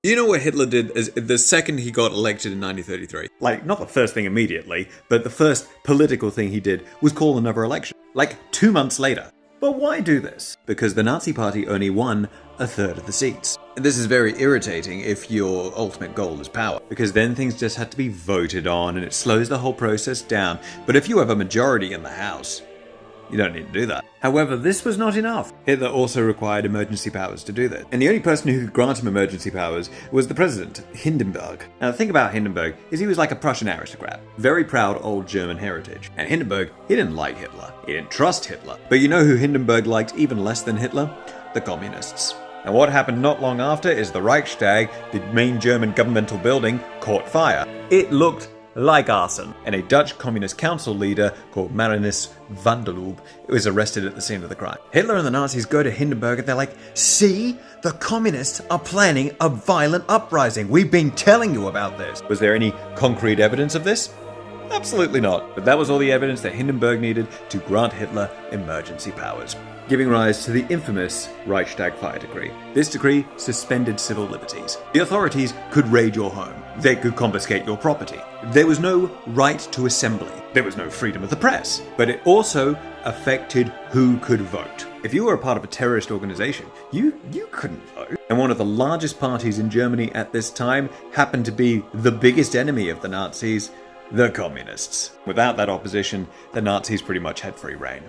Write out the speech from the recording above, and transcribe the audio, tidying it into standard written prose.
You know what Hitler did as the second he got elected in 1933? Like, not the first thing immediately, but the first political thing he did was call another election. Like, 2 months later. But why do this? Because the Nazi Party only won a third of the seats. And this is very irritating if your ultimate goal is power. Because then things just had to be voted on and it slows the whole process down. But if you have a majority in the House, you don't need to do that. However, this was not enough. Hitler also required emergency powers to do this. And the only person who could grant him emergency powers was the president, Hindenburg. Now the thing about Hindenburg is he was like a Prussian aristocrat. Very proud old German heritage. And Hindenburg, he didn't like Hitler. He didn't trust Hitler. But you know who Hindenburg liked even less than Hitler? The communists. And what happened not long after is the Reichstag, the main German governmental building, caught fire. It looked like arson, and a Dutch communist council leader called Marinus van der Lubbe was arrested at the scene of the crime. Hitler and the Nazis go to Hindenburg and they're like, see, the communists are planning a violent uprising. We've been telling you about this. Was there any concrete evidence of this? Absolutely not. But that was all the evidence that Hindenburg needed to grant Hitler emergency powers, giving rise to the infamous Reichstag fire decree. This decree suspended civil liberties. The authorities could raid your home. They could confiscate your property. There was no right to assembly. There was no freedom of the press. But it also affected who could vote. If you were a part of a terrorist organization, you couldn't vote. And one of the largest parties in Germany at this time happened to be the biggest enemy of the Nazis, the communists. Without that opposition, the Nazis pretty much had free rein.